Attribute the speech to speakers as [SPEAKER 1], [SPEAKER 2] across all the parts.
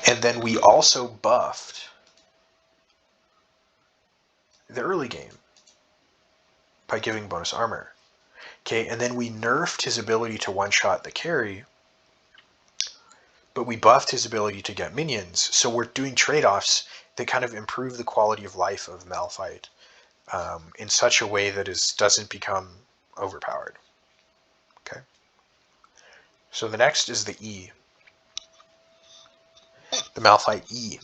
[SPEAKER 1] And then we also buffed the early game by giving bonus armor. Okay, and then we nerfed his ability to one-shot the carry, but we buffed his ability to get minions. So we're doing trade-offs that kind of improve the quality of life of Malphite in such a way that it doesn't become overpowered. Okay. So the next is the E. The Malphite E.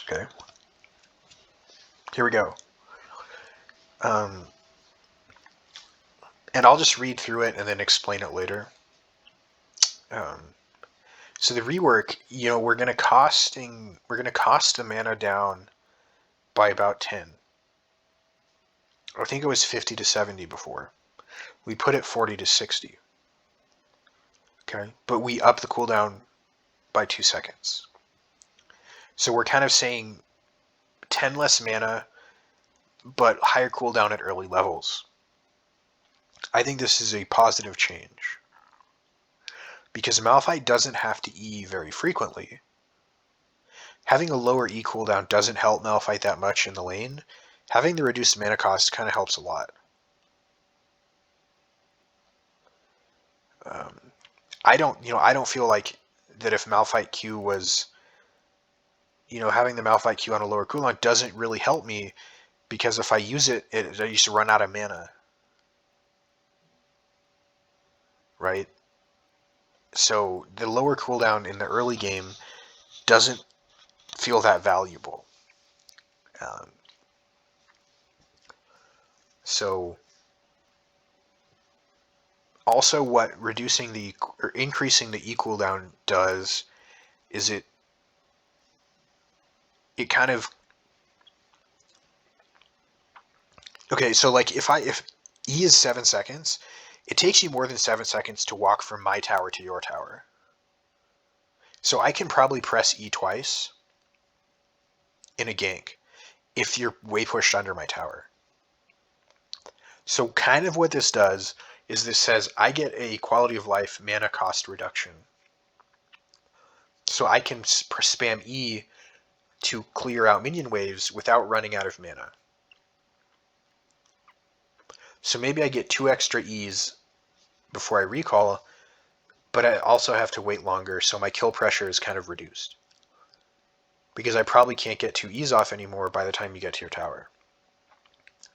[SPEAKER 1] Okay. Here we go. And I'll just read through it and then explain it later. So the rework, we're gonna cost the mana down by about 10. I think it was 50 to 70 before. We put it 40 to 60. Okay, but we up the cooldown by 2 seconds. So we're kind of saying 10 less mana, but higher cooldown at early levels. I think this is a positive change, because Malphite doesn't have to E very frequently. Having a lower E cooldown doesn't help Malphite that much in the lane. Having the reduced mana cost kind of helps a lot. I don't feel like that if Malphite Q was, having the Malphite Q on a lower cooldown doesn't really help me, because if I use it, I used to run out of mana. Right? So the lower cooldown in the early game doesn't feel that valuable. So also what increasing the E cooldown does is it kind of, okay, so like if E is 7 seconds, it takes you more than 7 seconds to walk from my tower to your tower. So I can probably press E twice in a gank if you're way pushed under my tower. So kind of what this does is this says I get a quality of life mana cost reduction. So I can spam E to clear out minion waves without running out of mana. So maybe I get 2 extra E's before I recall, but I also have to wait longer, so my kill pressure is kind of reduced. Because I probably can't get 2 E's off anymore by the time you get to your tower.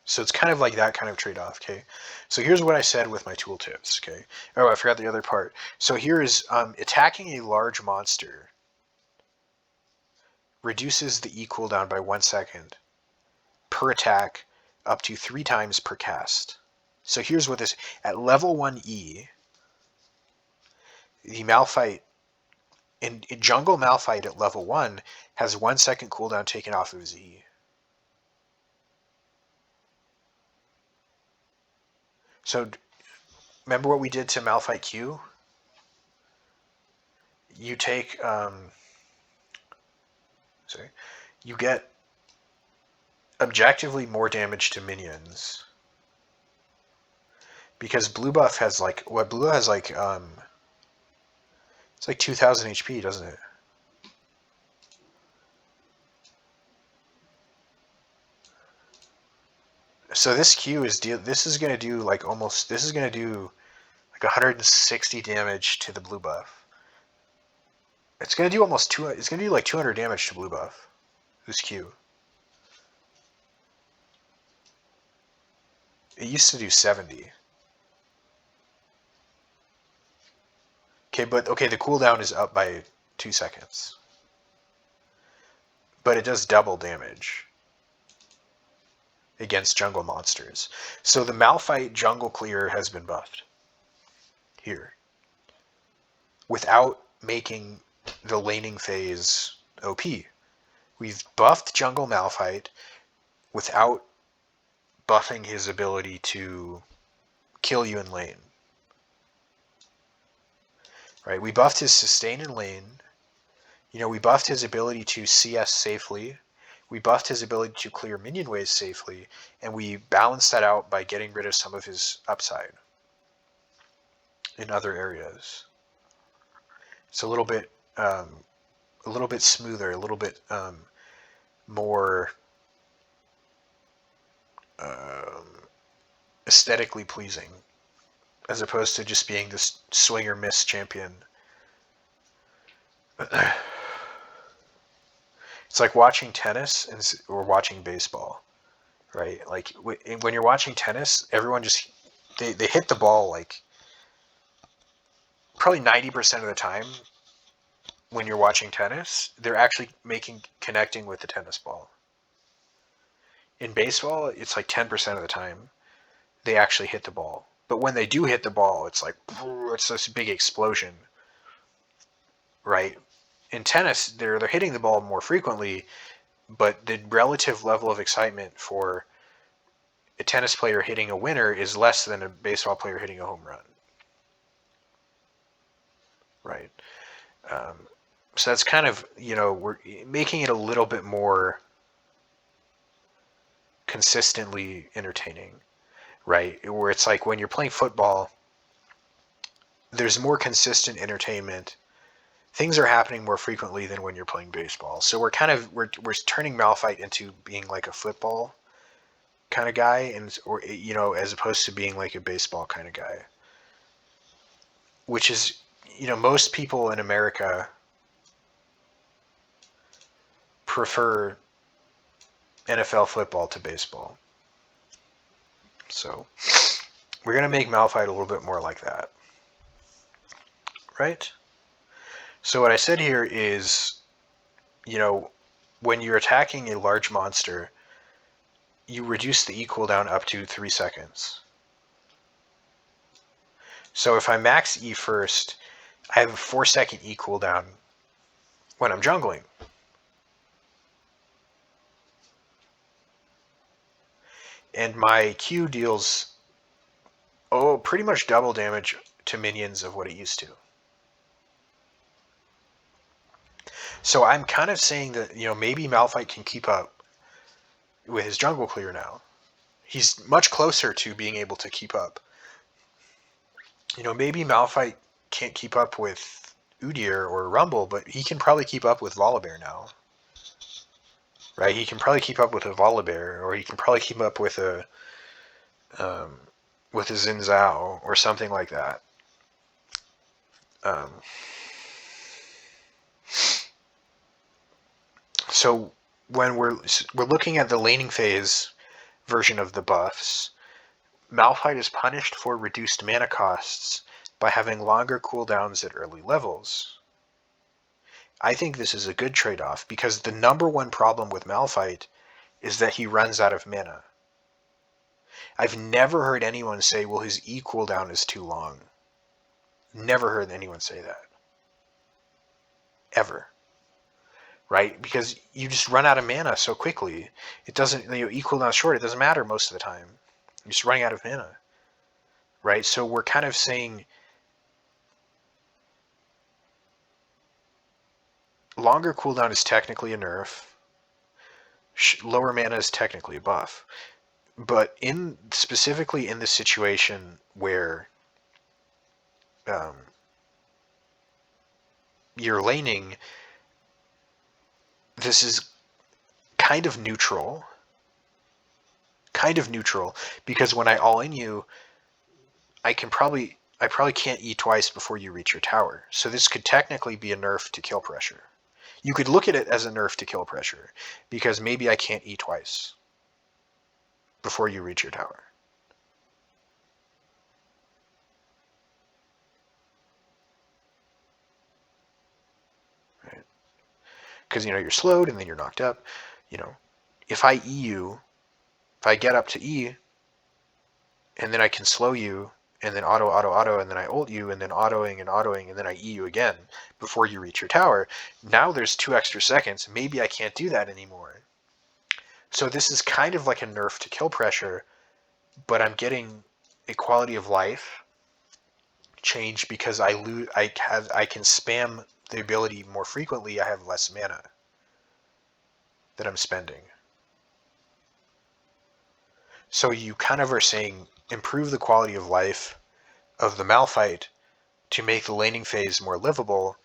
[SPEAKER 1] So it's kind of like that kind of trade-off, okay? So here's what I said with my tooltips, okay? Oh, I forgot the other part. So here is attacking a large monster reduces the E cooldown by 1 second per attack up to 3 times per cast. So here's what this, at level 1 E, the Malphite, in jungle Malphite at level 1 has 1 second cooldown taken off of his E. So remember what we did to Malphite Q? You take, you get objectively more damage to minions. Because blue buff has like, blue has like, it's like 2000 HP, doesn't it? So this Q is this is gonna do like 160 damage to the blue buff. It's gonna do it's gonna do like 200 damage to blue buff. This Q. It used to do 70. Okay, but the cooldown is up by 2 seconds. But it does double damage against jungle monsters. So the Malphite jungle clear has been buffed here without making the laning phase OP. We've buffed jungle Malphite without buffing his ability to kill you in lane. Right? We buffed his sustain in lane. We buffed his ability to CS safely. We buffed his ability to clear minion waves safely, and we balanced that out by getting rid of some of his upside in other areas. It's a little bit a little bit smoother, a little bit more um, aesthetically pleasing, as opposed to just being this swing or miss champion. It's like watching tennis or watching baseball, right? Like when you're watching tennis, everyone just they hit the ball like probably 90% of the time. When you're watching tennis, they're actually connecting with the tennis ball. In baseball, it's like 10% of the time they actually hit the ball. But when they do hit the ball, it's like it's this big explosion, right? In tennis, they're hitting the ball more frequently, but the relative level of excitement for a tennis player hitting a winner is less than a baseball player hitting a home run, right? Um, so that's kind of, we're making it a little bit more consistently entertaining, right? Where it's like when you're playing football, there's more consistent entertainment. Things are happening more frequently than when you're playing baseball. So we're turning Malphite into being like a football kind of guy, as opposed to being like a baseball kind of guy, which is, most people in America prefer NFL football to baseball. So we're gonna make Malphite a little bit more like that, right? So what I said here is, when you're attacking a large monster, you reduce the E cooldown up to 3 seconds. So if I max E first, I have a 4-second E cooldown when I'm jungling. And my Q deals, pretty much double damage to minions of what it used to. So I'm kind of saying that, maybe Malphite can keep up with his jungle clear now. He's much closer to being able to keep up. Maybe Malphite can't keep up with Udyr or Rumble, but he can probably keep up with Volibear now. Right? He can probably keep up with a Volibear, or he can probably keep up with a Xin Zhao or something like that. So when we're looking at the laning phase version of the buffs, Malphite is punished for reduced mana costs by having longer cooldowns at early levels. I think this is a good trade-off because the number one problem with Malphite is that he runs out of mana. I've never heard anyone say, well, his E cooldown is too long. Never heard anyone say that. Ever. Right? Because you just run out of mana so quickly. It doesn't, E cooldown short, it doesn't matter most of the time. You're just running out of mana. Right? So we're kind of saying longer cooldown is technically a nerf. Lower mana is technically a buff. But specifically in the situation where you're laning, this is kind of neutral. Because when I all-in you, I probably can't E twice before you reach your tower. So this could technically be a nerf to kill pressure. You could look at it as a nerf to kill pressure, because maybe I can't E twice before you reach your tower. Right? Because, you're slowed and then you're knocked up. If I E you, if I get up to E, and then I can slow you, and then auto, and then I ult you, and then autoing, and then I E you again before you reach your tower. Now there's 2 extra seconds. Maybe I can't do that anymore. So this is kind of like a nerf to kill pressure, but I'm getting a quality of life change because I can spam the ability more frequently. I have less mana that I'm spending. So you kind of are saying improve the quality of life of the Malphite to make the laning phase more livable,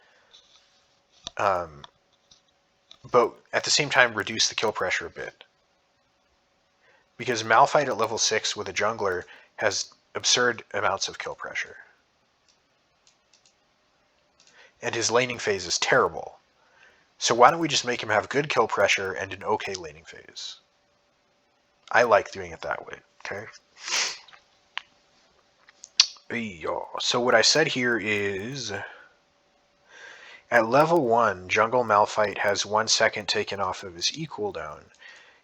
[SPEAKER 1] but at the same time reduce the kill pressure a bit. Because Malphite at level 6 with a jungler has absurd amounts of kill pressure. And his laning phase is terrible. So why don't we just make him have good kill pressure and an okay laning phase? I like doing it that way, okay? So what I said here is, at level 1, Jungle Malphite has 1 second taken off of his E cooldown.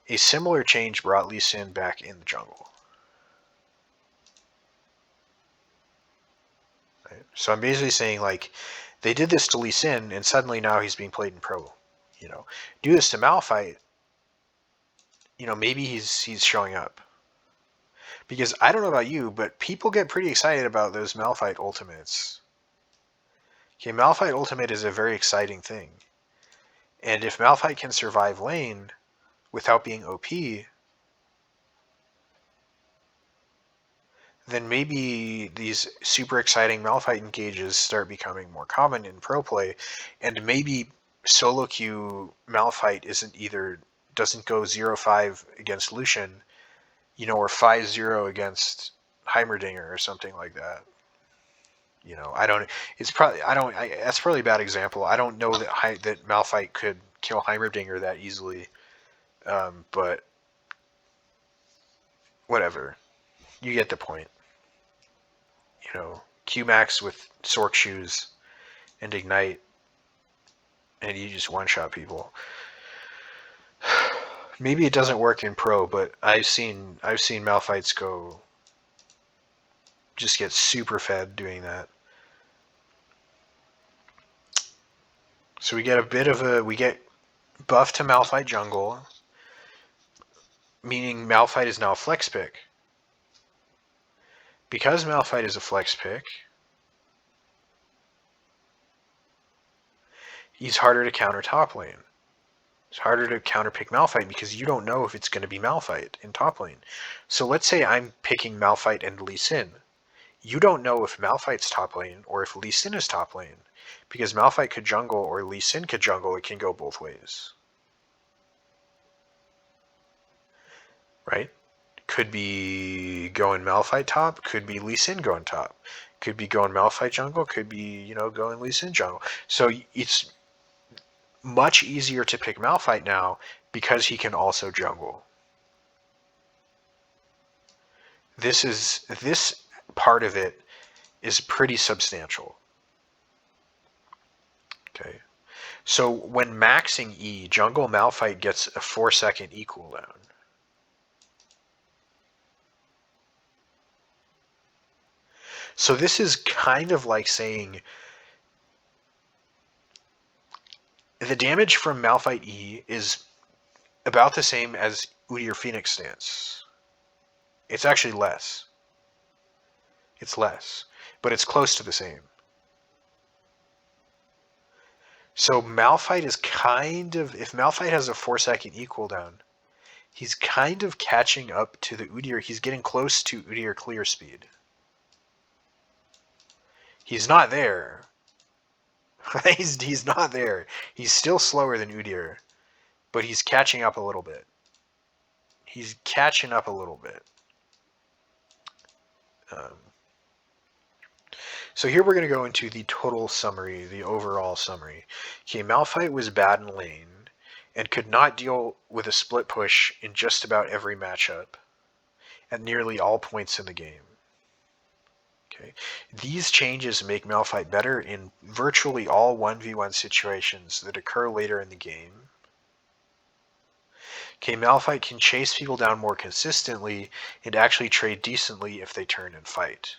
[SPEAKER 1] A similar change brought Lee Sin back in the jungle. Right? So I'm basically saying, like, they did this to Lee Sin, and suddenly now he's being played in pro. You know, do this to Malphite, you know, maybe he's showing up. Because I don't know about you, but people get pretty excited about those Malphite ultimates. Okay, Malphite ultimate is a very exciting thing. And if Malphite can survive lane without being OP, then maybe these super exciting Malphite engages start becoming more common in pro play, and maybe solo queue Malphite doesn't go 0-5 against Lucian, you know, or 5-0 against Heimerdinger or something like that. You know, that's probably a bad example. I don't know that Malphite could kill Heimerdinger that easily, but whatever. You get the point. You know, Qmax with Sork Shoes and Ignite, and you just one-shot people. Maybe it doesn't work in pro, but I've seen Malphites just get super fed doing that. So we get buff to Malphite jungle, meaning Malphite is now a flex pick. Because Malphite is a flex pick, he's harder to counter top lane. It's harder to counterpick Malphite because you don't know if it's going to be Malphite in top lane. So let's say I'm picking Malphite and Lee Sin. You don't know if Malphite's top lane or if Lee Sin is top lane. Because Malphite could jungle or Lee Sin could jungle, it can go both ways. Right? Could be going Malphite top, could be Lee Sin going top. Could be going Malphite jungle, could be, you know, going Lee Sin jungle. So it's much easier to pick Malphite now because he can also jungle. This part of it is pretty substantial. Okay. So when maxing E, Jungle Malphite gets a 4-second E cooldown. So this is kind of like saying the damage from Malphite E is about the same as Udyr Phoenix stance. It's actually less. It's less, but it's close to the same. So Malphite is kind of, if Malphite has a 4-second E cooldown, he's kind of catching up to the Udyr. He's getting close to Udyr clear speed. He's not there. he's not there. He's still slower than Udyr, but he's catching up a little bit. He's catching up a little bit. So here we're going to go into the total summary, the overall summary. Okay, Malphite was bad in lane and could not deal with a split push in just about every matchup at nearly all points in the game. Okay, these changes make Malphite better in virtually all 1v1 situations that occur later in the game. Okay, Malphite can chase people down more consistently and actually trade decently if they turn and fight.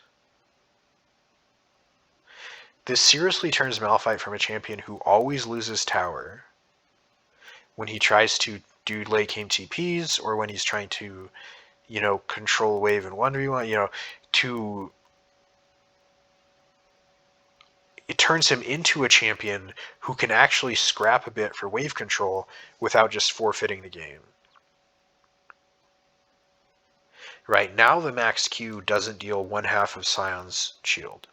[SPEAKER 1] This seriously turns Malphite from a champion who always loses tower when he tries to do late game TPs or when he's trying to, you know, control wave in 1v1, you know, to... It turns him into a champion who can actually scrap a bit for wave control without just forfeiting the game. Right, now the max Q doesn't deal 1/2 of Sion's shield.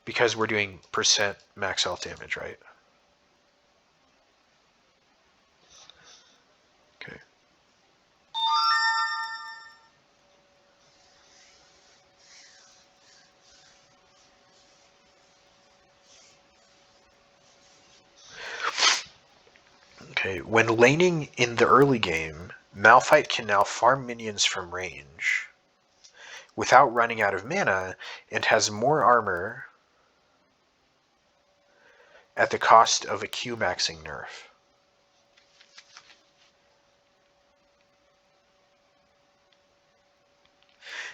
[SPEAKER 1] Because we're doing percent max health damage, right? Okay. Okay, when laning in the early game, Malphite can now farm minions from range without running out of mana and has more armor at the cost of a Q maxing nerf.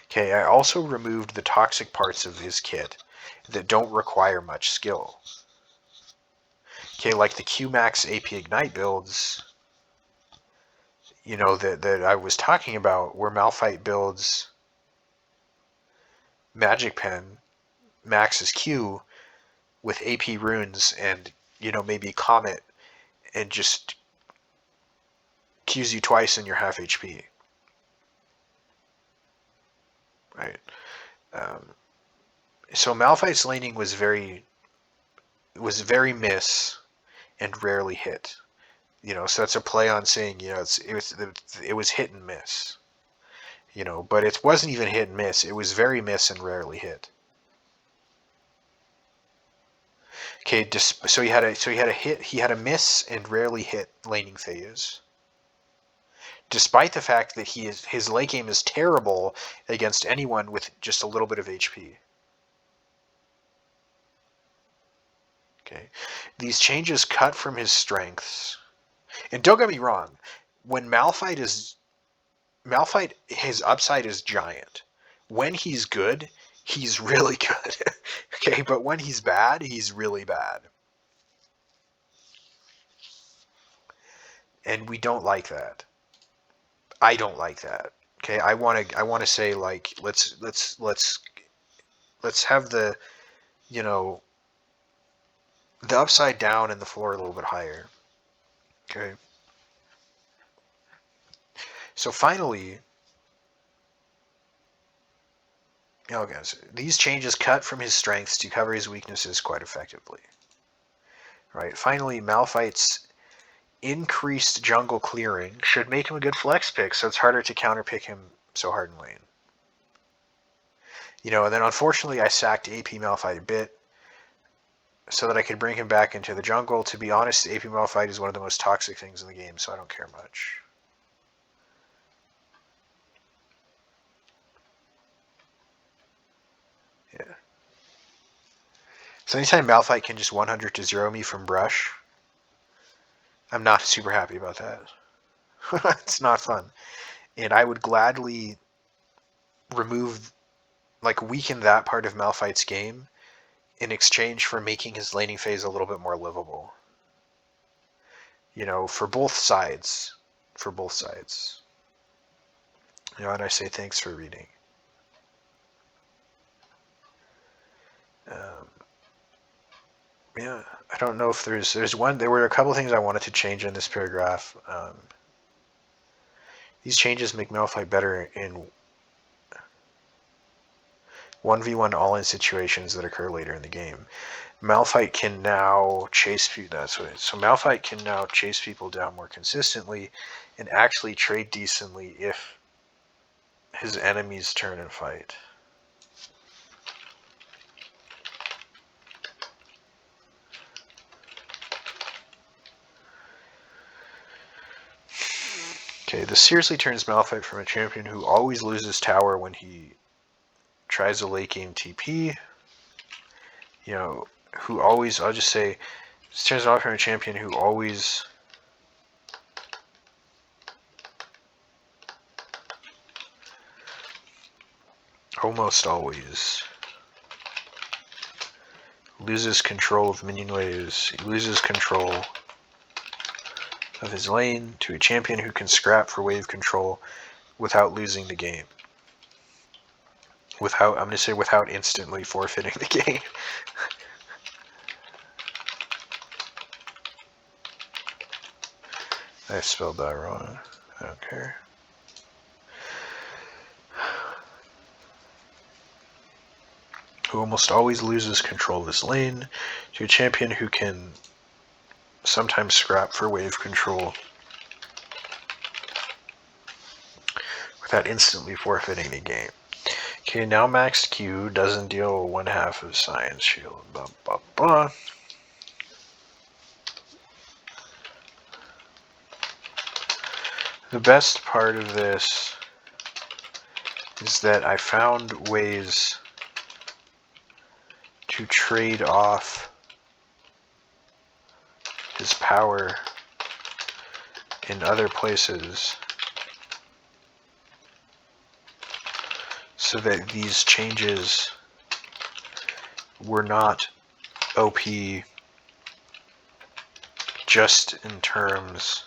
[SPEAKER 1] Okay, I also removed the toxic parts of his kit that don't require much skill. Okay, like the Q max AP Ignite builds, you know, that I was talking about, where Malphite builds Magic Pen, maxes Q with AP runes and, you know, maybe Comet, and just Qs you twice and you're half HP. Right? Um, so Malphite's laning was very miss and rarely hit. You know, so that's a play on saying, you know, it was hit and miss. You know, but it wasn't even hit and miss. It was very miss and rarely hit. Okay, so he had a miss and rarely hit laning phase. Despite the fact that his late game is terrible against anyone with just a little bit of HP. Okay, these changes cut from his strengths. And don't get me wrong, when Malphite, his upside is giant. When he's good, he's really good. Okay, but when he's bad, he's really bad. And we don't like that. I don't like that. Okay, I want to say, like, let's have the, you know, the upside down and the floor a little bit higher. Okay. So finally, oh guys, these changes cut from his strengths to cover his weaknesses quite effectively. Right. Finally, Malphite's increased jungle clearing should make him a good flex pick, so it's harder to counterpick him so hard in lane. You know, and then unfortunately I sacked AP Malphite a bit so that I could bring him back into the jungle. To be honest, AP Malphite is one of the most toxic things in the game, so I don't care much. Yeah. So anytime Malphite can just 100 to 0 me from brush, I'm not super happy about that. It's not fun. And I would gladly weaken that part of Malphite's game in exchange for making his laning phase a little bit more livable. You know, for both sides. For both sides. You know, and I say thanks for reading. Yeah, I don't know if there were a couple things I wanted to change in this paragraph. These changes make Malphite better in 1v1 all-in situations that occur later in the game. Malphite can now chase people. So Malphite can now chase people down more consistently and actually trade decently if his enemies turn and fight. Okay, this seriously turns Malphite from a champion who always loses tower when he tries a late game TP. You know, who always, I'll just say, this turns Malphite from a champion who always almost always loses control of minion waves. He loses control of his lane to a champion who can scrap for wave control without losing the game. I'm going to say without instantly forfeiting the game. I spelled that wrong. I don't care. who almost always loses control of his lane, to a champion who can sometimes scrap for wave control without instantly forfeiting the game. Okay, now maxed Q doesn't deal 1/2 of Science Shield. Blah, blah, blah. The best part of this is that I found ways to trade off his power in other places so that these changes were not OP just in terms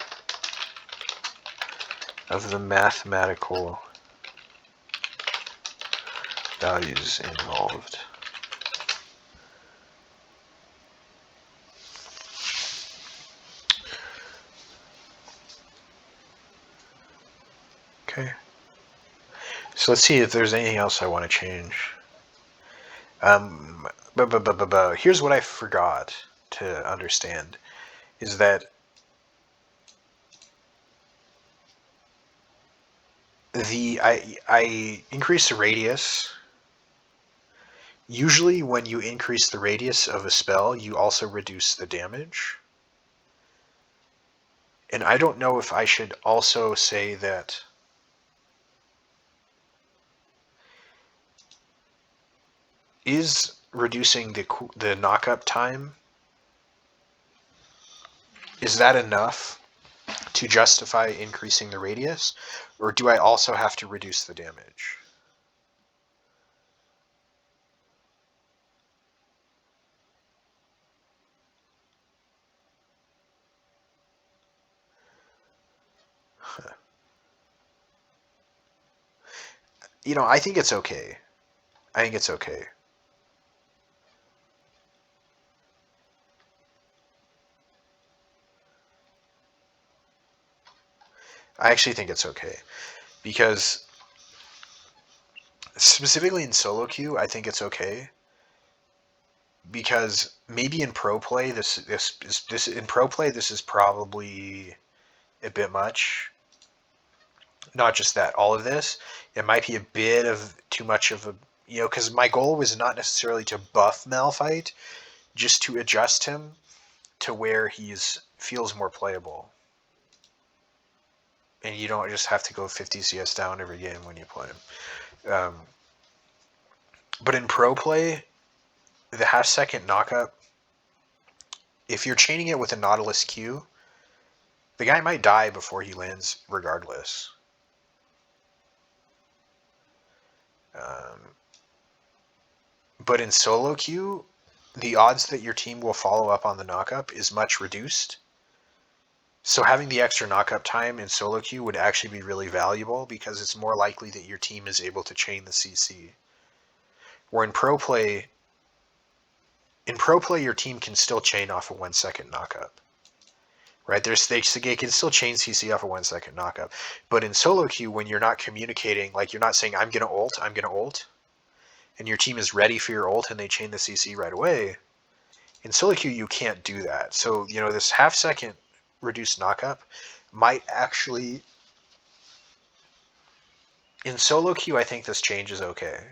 [SPEAKER 1] of the mathematical values involved. Okay. So let's see if there's anything else I want to change. Here's what I forgot to understand, is that I increase the radius. Usually when you increase the radius of a spell, you also reduce the damage. And I don't know if I should also say that is reducing the knock-up time, is that enough to justify increasing the radius, or do I also have to reduce the damage? You know, I think it's okay. I think it's okay. I actually think it's okay, because specifically in solo queue, I think it's okay, because maybe in pro play this is probably a bit much. Not just that, all of this, it might be a bit of too much of a, you know, because my goal was not necessarily to buff Malphite, just to adjust him to where he's feels more playable. And you don't just have to go 50 CS down every game when you play him. But in pro play, the half-second knockup, if you're chaining it with a Nautilus Q, the guy might die before he lands regardless. But in solo queue, the odds that your team will follow up on the knockup is much reduced. So having the extra knockup time in solo queue would actually be really valuable, because it's more likely that your team is able to chain the CC. Where in pro play, your team can still chain off a 1 second knockup. Right? They can still chain CC off a 1 second knockup. But in solo queue, when you're not communicating, like you're not saying, I'm gonna ult, and your team is ready for your ult and they chain the CC right away, in solo queue you can't do that. So, you know, this half-second reduced knockup might actually, in solo queue, I think this change is okay.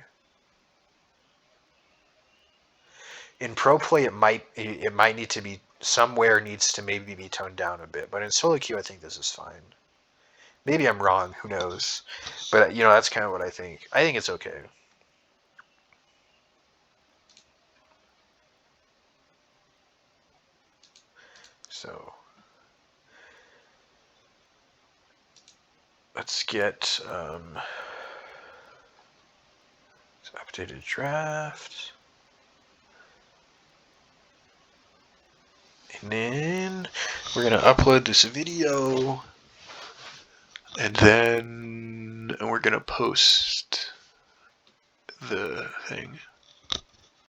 [SPEAKER 1] In pro play, it might need to be somewhere, needs to maybe be toned down a bit. But in solo queue, I think this is fine. Maybe I'm wrong. Who knows? But, you know, that's kind of what I think. I think it's okay. So let's get updated draft. And then we're going to upload this video, and then we're going to post the thing.